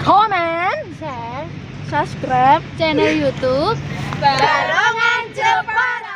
comment, share, subscribe channel YouTube Barongan Jepara.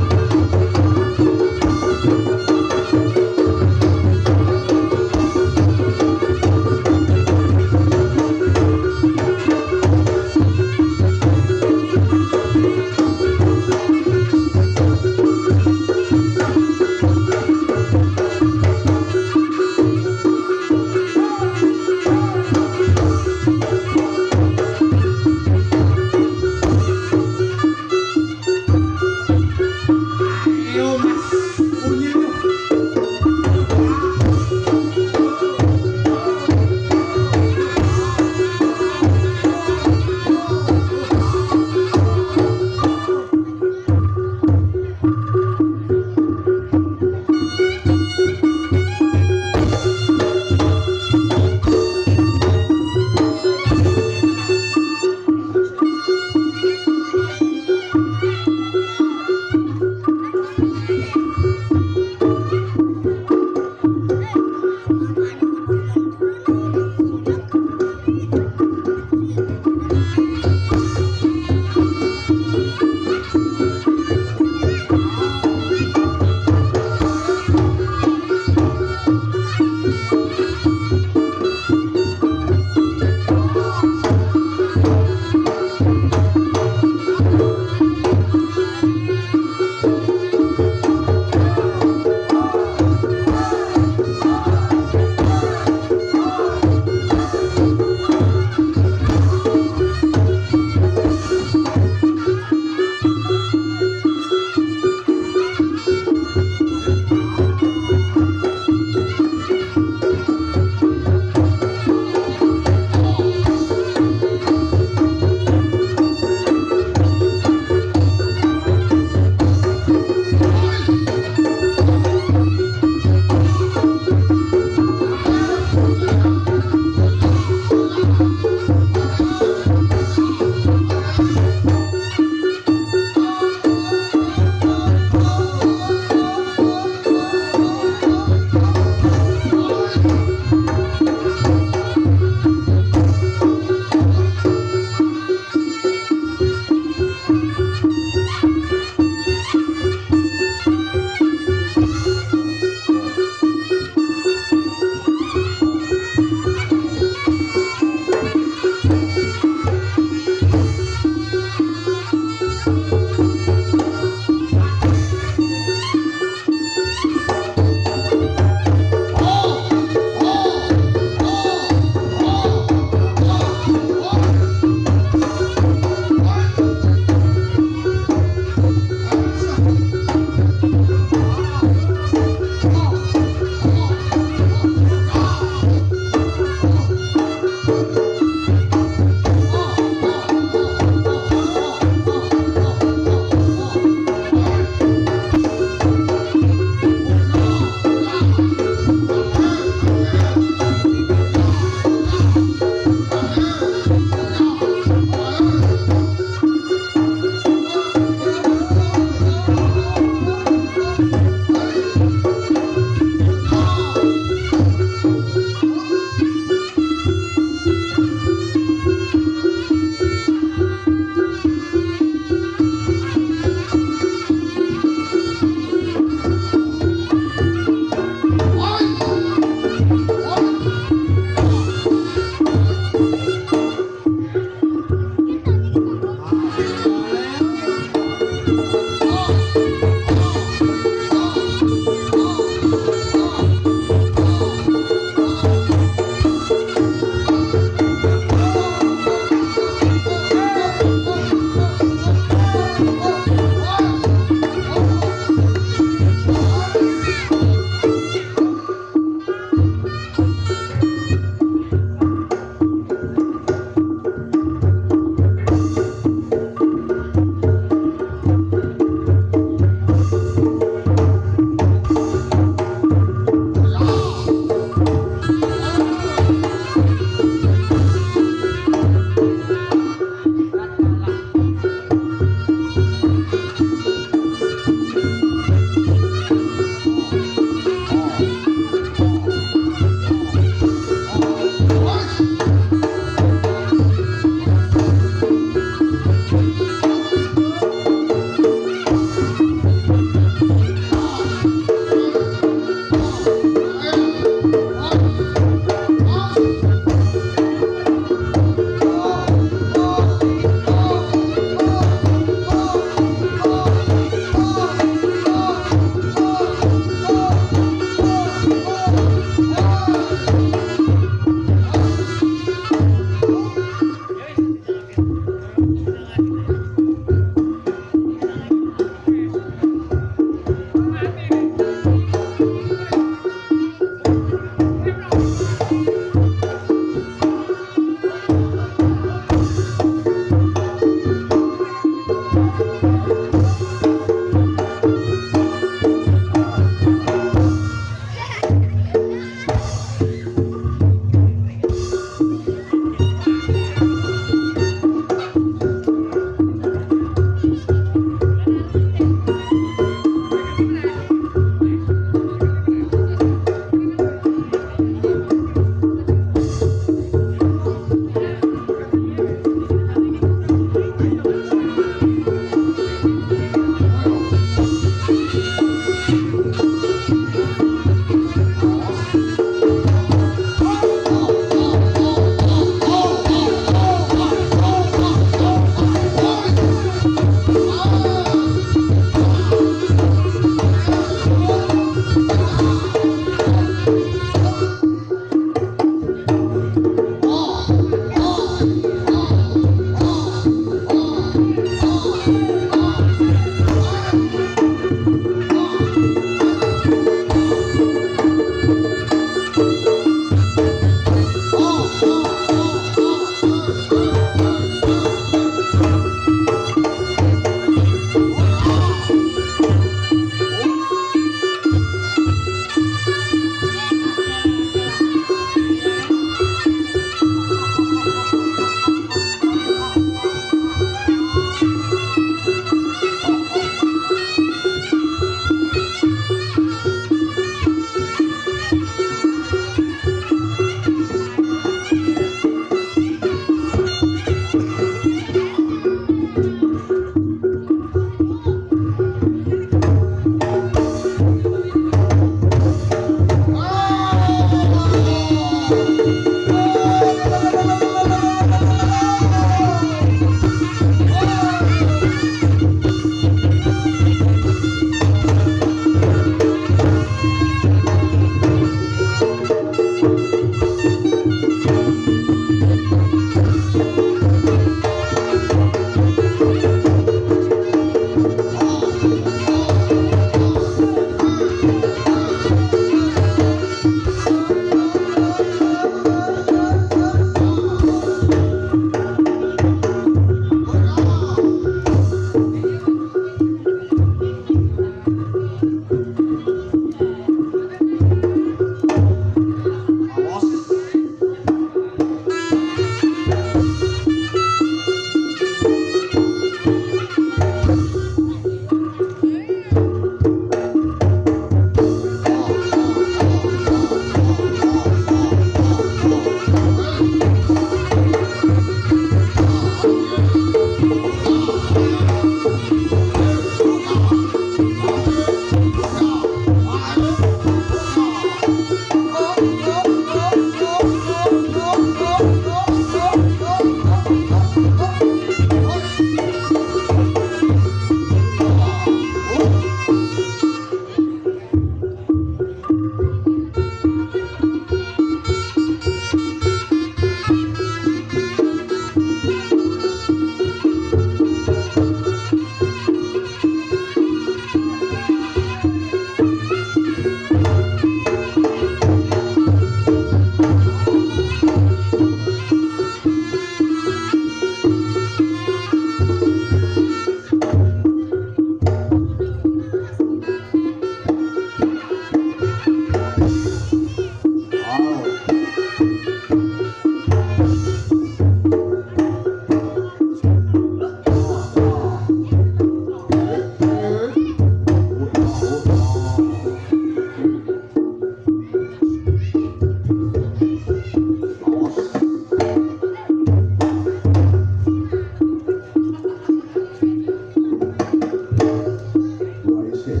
sik.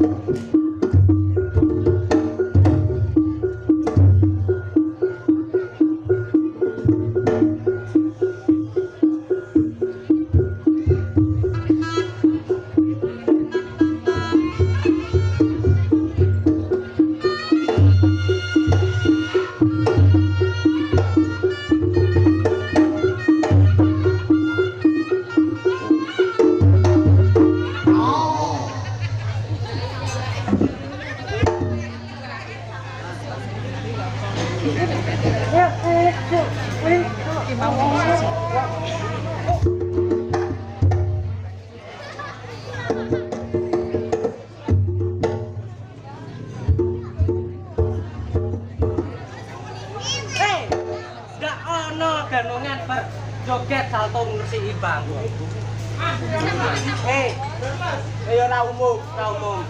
Ganongan joget salto ngresiki bangku. Ya ora umum, ora umum.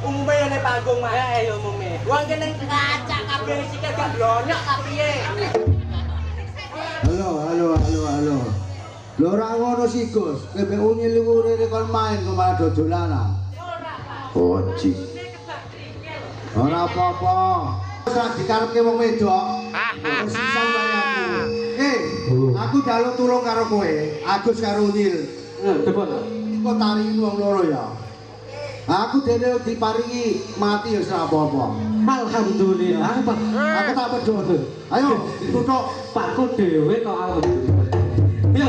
Umume nek panggung mah ya umume. Wong kene kaca kabeh sikil gak blonyok ta piye? Halo. Lho ora ngono sih, Gus. PBU nyeliwure kon main kok malah dodolanan. Oji. Ora apa-apa. Ora dikarepke wong wedok. Wis sisan bayarmu. Aku dalu tulung karo kowe, Agus karo Unil. Depon. Kok taringi wong loro ya. Aku dene diparingi mati ya ora apa-apa. Alhamdulillah, Pak. Aku tak pedhot. Ayo, tutuk Pakku dhewe kok alhamdulillah. Yo.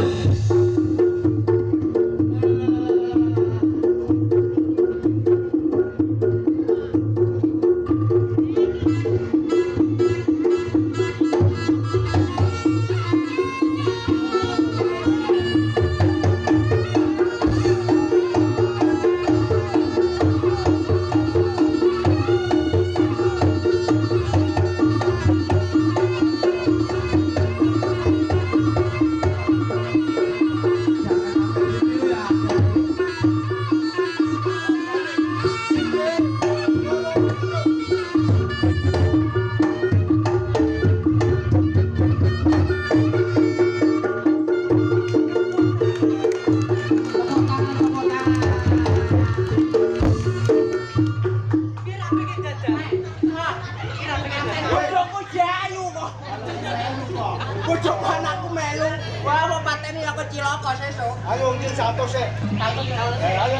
Ayo mungkin 100 sih. 100 ayo.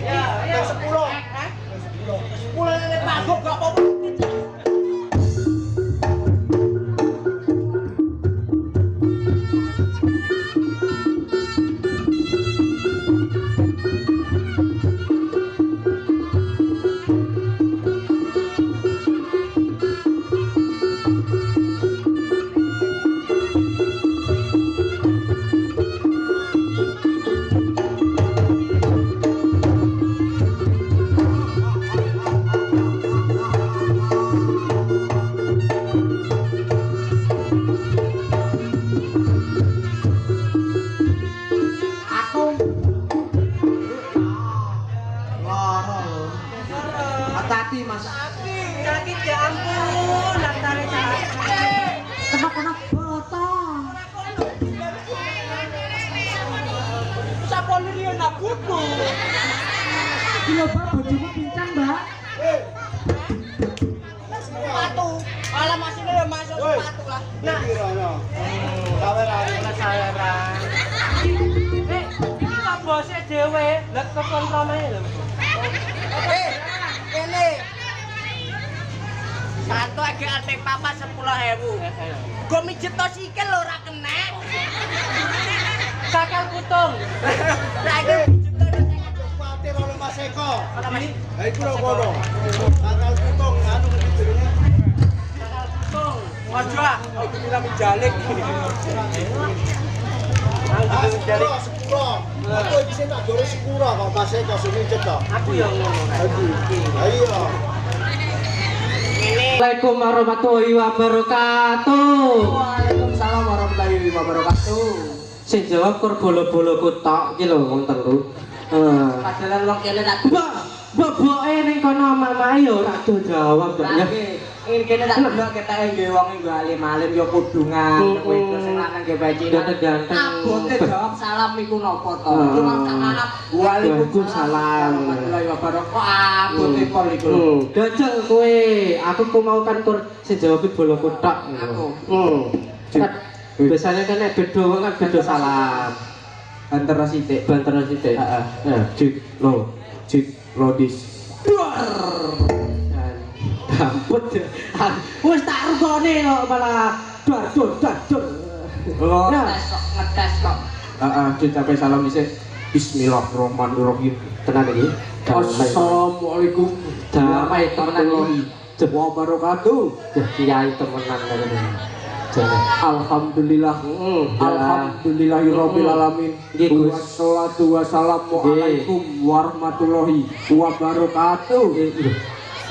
Ya, 10. 10 nek panggung gak apa-apa. Hati Mas. Sakit ya ampun, daktare sakit. Kenapa botol? Sapone riyen aku ku. Gila Mbak, bojomu pincang, Mbak. Sepatu. Ala masine ya masuk sepatu lah. Nah, saweran. Iki kok bose dhewe, lek kekontrome lho. Kene. Satu agak ate papa 10.000. Go mijet to sikil lho ora kena. Kakal kutung. Lah iki mijet Pati rono Mas Eko. ora Mas. Ha iku lho kono. Akal putung anu jenenge. Kakal kutung. Waduh, ah, itu bilang menjalik. Sepuro. Aku iki sing tak gore sepuro kok Mas Eko sing mijet to. Aku ya ngono. Ayo. Assalamualaikum warahmatullahi wabarakatuh. Waalaikumsalam warahmatullahi wabarakatuh. Sing jawab kur bolo-boloku tok iki lho wong telu. Padahal wong kene tak Boboke ning kono mamae ya ora do jawab kok ya. Kene tak delok ketek nggih wong nggo alim-alim ya kudungan, wedok sing lanang nggih beci ganteng. abote jawab salam iku napa to? Cuma tak anak waalaikumsalam warahmatullahi wabarakatuh. Abote pol iku. Dajal kowe, aku ku mau kan tur sing jawab bola kotak. Aku. Biasanya kan nek beda wong kan beda salam. Banter sithik. Banter sithik. Heeh. Cik lodis. Dampet. Wis tak rugone kok malah dar. Oh, ngetes kok. Heeh, dicapai salam dhisik. Bismillahirrahmanirrahim. Tenan iki. Assalamualaikum. Damai temenan iki. Wabarakatuh. Kiai temenan ngene. Alhamdulillah. Alhamdulillahirabbil alamin. Wassalatu wassalamu alaikum warahmatullahi wabarakatuh.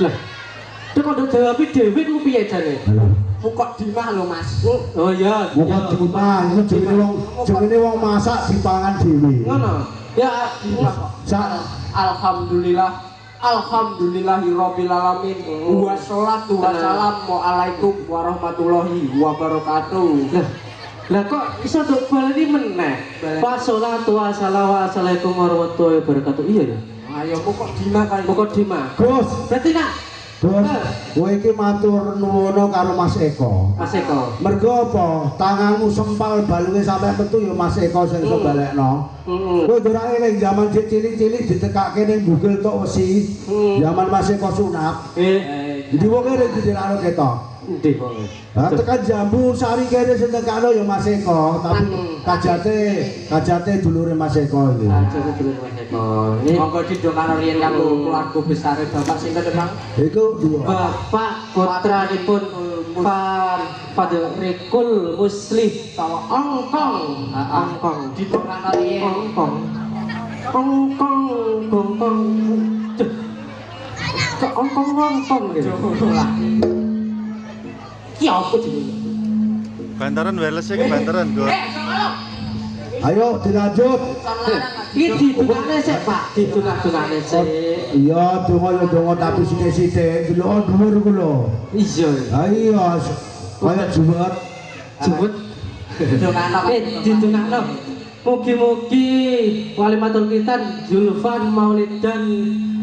Lah, kok ndo jawab dhewe ku piye jane? Pokok dimah lho Mas. Oh iya. Bukan dimah, itu jenenge wong masak dipangan dhewe. Ngono. Ya, Alhamdulillah. Alhamdulillahirabbil alamin. Wassalatu wassalamu alaikum warahmatullahi wabarakatuh. Lah kok iso nduk baleni meneh? Wassalatu wassalamualaikum warahmatullahi wabarakatuh. Iya ya. Ayo pokok dimah kan. Pokok Dima. Gus, Berarti nak Gus, kowe iki matur nuwun karo Mas Eko. Mas Eko. Mergo apa? Tanganmu sempal balunge sampe metu ya Mas Eko sing iso balekno. Kowe ora eling zaman cilik-cilik ditekake ning Google tok wesi. Zaman Mas Eko sunat. Jadi wong kene dijerakno ketok. Endi kok? Ha tekan Jambu Sari kene sing tekakno ya Mas Eko, tapi kajate dulure Mas Eko iki. Aja dulu Mas Eko. Monggo didongakno riyen kanggo keluarga besar Bapak sinten Bang? Iku Bapak putranipun Fadrikul Muslih Ongkong. Didongakno riyen. Ongkong. Ongkong gitu. Lah. Ki apa jenenge? Bantaran wireless ke bantaran gua. ayo dilanjut. Iki ditungane sik, Pak. Ditungane sik. Iya, donga tapi sithik-sithik delok dhuwur ku lho. Iya. Ayo, kaya juwet. Jebut. Didongakno. Ditungakno. Mugi-mugi walimatul kitan Zulfan Maulidan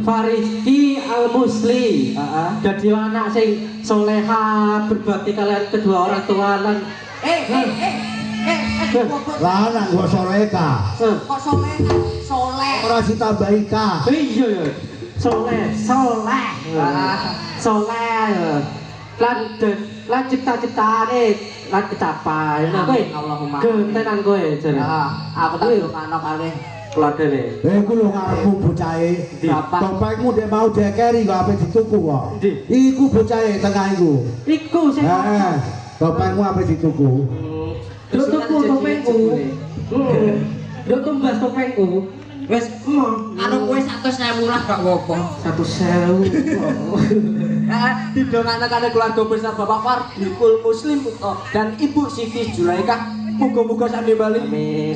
Fariski Al-Musli. Dadi anak sing soleha berbakti kalian kedua orang tua lan Lah nang gua soleka. Kok soleh? Ora ditambahi ka. iya ya. Soleh. Lan cipta-ciptaane lan kecapai. Nah kowe Allahumma. gentenan kowe jare. Aku tak dongakno kalih Keluargane. Iku lho ngarepmu bocahe. Bapak. Dompetmu dek mau dekeri kok ape dituku kok. Ndi? Iku bocahe tengah iku. Iku sing Heeh. Dompetmu ape dituku. lho tuku topengku. Lho tumbas topengku. wis anu kowe 100.000 lah gak apa-apa. 100.000. Didongakno kalih keluarga besar Bapak Fardikul Muslim dan Ibu Siti Julaika. Muga-muga sakniki bali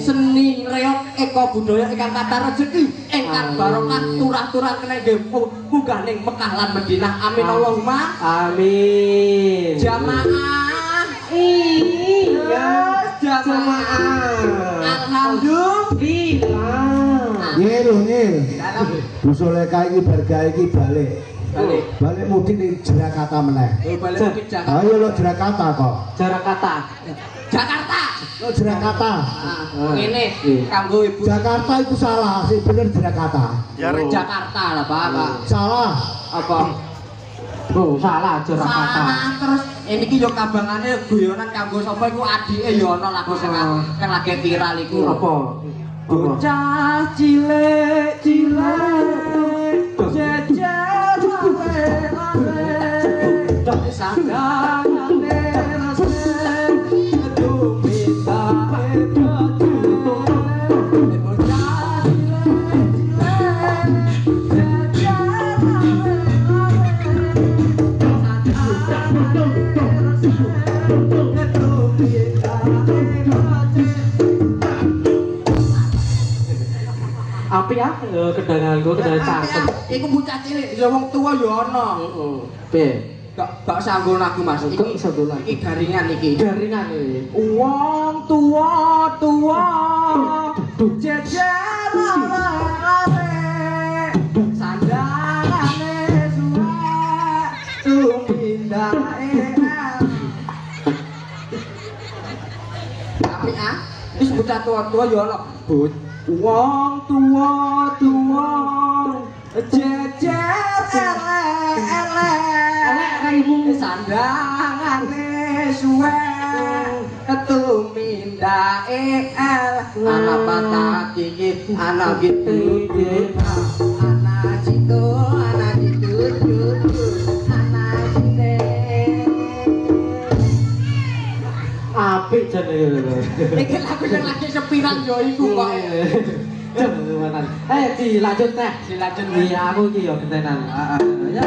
seni reok eko budaya ingkang kathah rezeki ingkang barokah turah-turah kena nggih munggah ning Mekah lan Madinah. Amin Allahumma Amin. jamaah. Iya, Jamaah. Alhamdulillah. Nyil. Busoleka iki bergawe iki balik. Balik mudik ning Jakarta meneh. Balik ke Jakarta. Ayo lo Jakarta kok. Jarak kata. Jakarta. Lo Jakarta. Ngene kanggo Ibu Jakarta itu salah, sing bener Jakarta. Jakarta lah Pak. Salah. Apa? Oh, salah Jarak kata. Salah terus ini ki yo kabangane guyonan kanggo sapa iku adike yo ana lagu sing kan lagi viral iku. Apa? Bocah cilik jejer ale sandangane resik ketumita bocah Api ya, kedangan gue kedangan cangkem. iku bocah cilik ya wong tuwa yo ana. Piye? gak sanggo aku Mas. Kok iso dolan? Iki garingan iki. Garingan iki. Wong tuwa jejer arek sandangane suwe tumindae. Tapi wis bocah tua-tua ya ana but. Wong tuwa jejer elek raimu sandangane suwe tumindae ana patah iki ana gitu ana citu ana Apik jenenge. iki lagu sing lagi sepirang yo iku kok. Temenan. Dilanjut teh. Dilanjut. Iya, aku iki yo gentenan. Ya.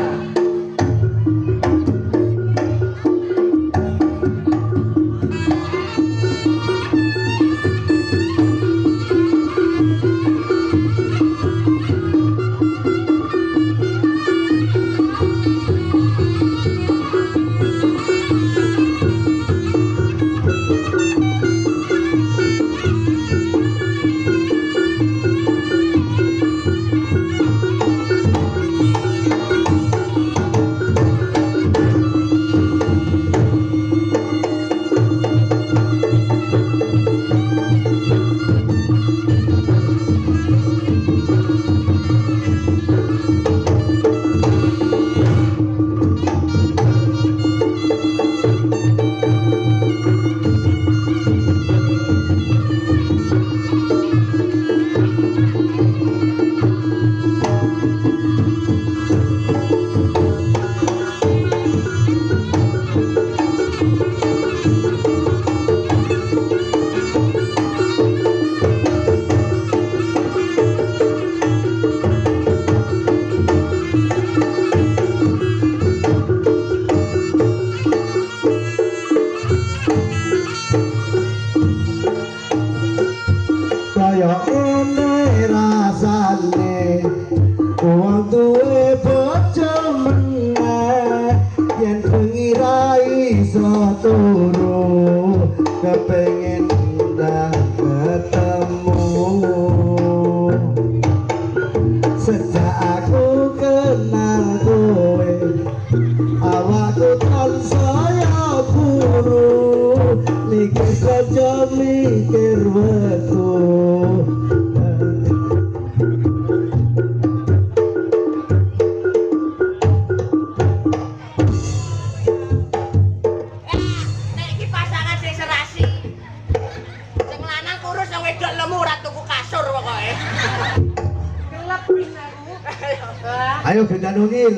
Ayo benda nungil.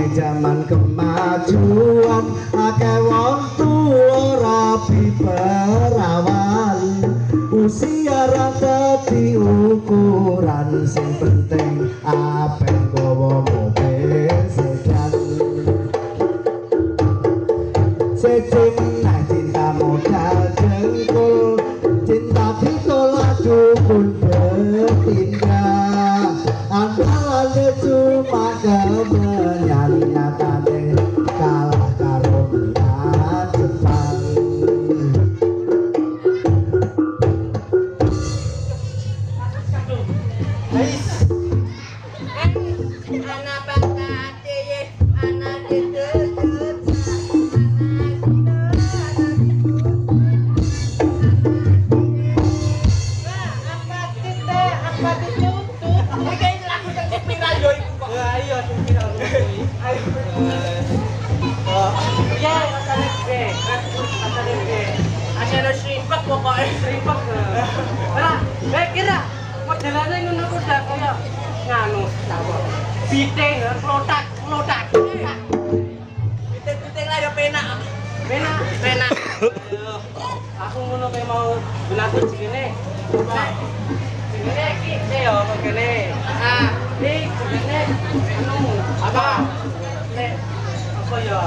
Zaman kemajuan akeh wong tuwa rapi perawan usia ra dadi ukuran sing penting apen gawa mobil sedan sejeng nah cinta modal jengkol cinta ditolak dukun bertindak menyali nyatane kalah karo menyan Jepang. Anak bangsa ye, anak dededut, apa dituntut? Iki lagu sing viral yo iku kok. Ya iya sing viral kuwi. Ya, asale be, asale be. Asale srimpek pokoke srimpek. Ora, kira modelane ngono ku udah kaya nganu apa? Biting, klotak. Biting lah ya penak. Penak. Aku ngono kayak mau berlatih segini. Segini iki yo kene. Ah, Ini segini anu apa? nek apa ya?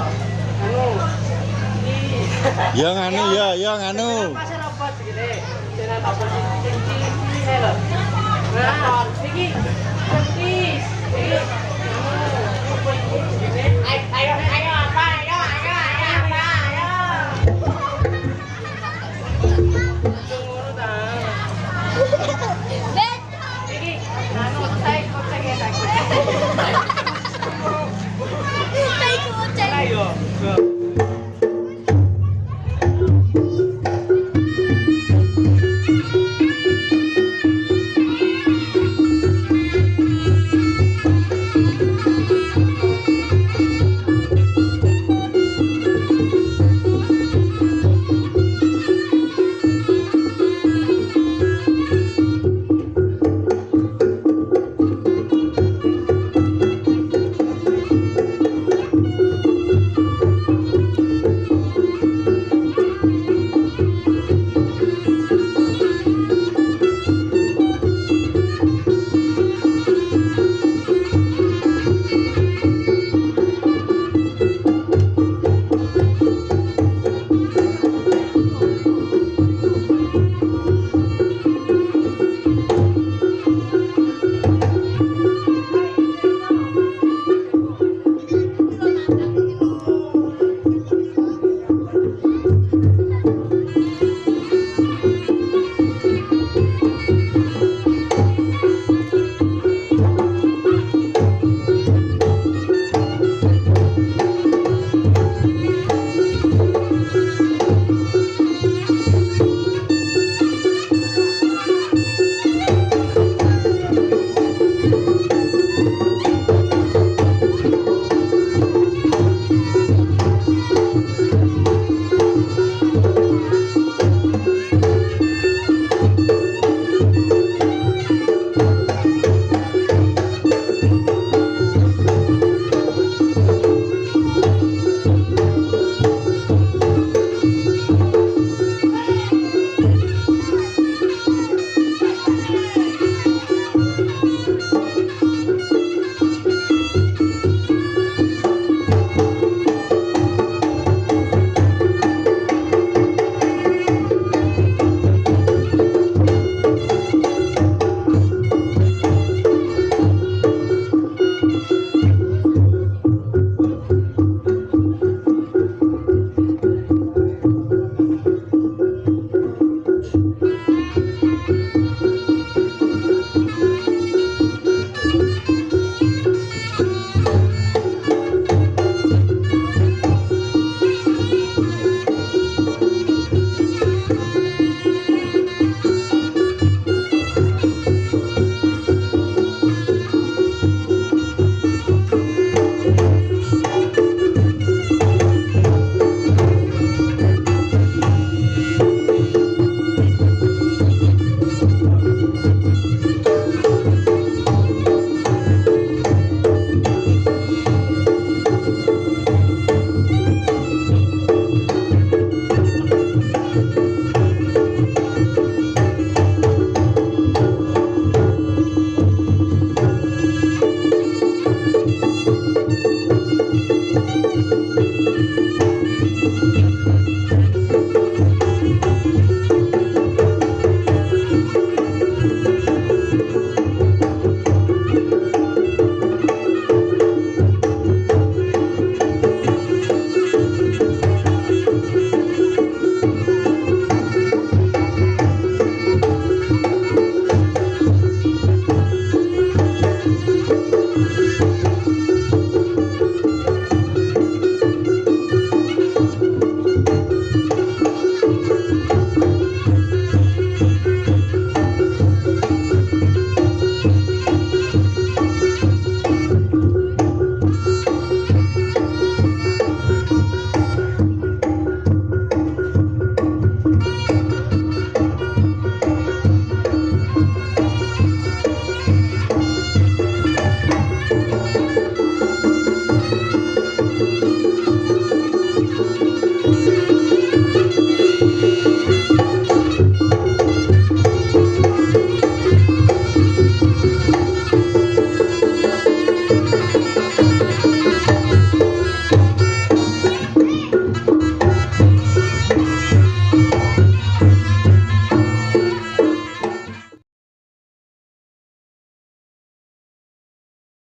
Anu iki Ya nganu ya nganu. pasar apa segini? Dengan apa sih? Ini lho.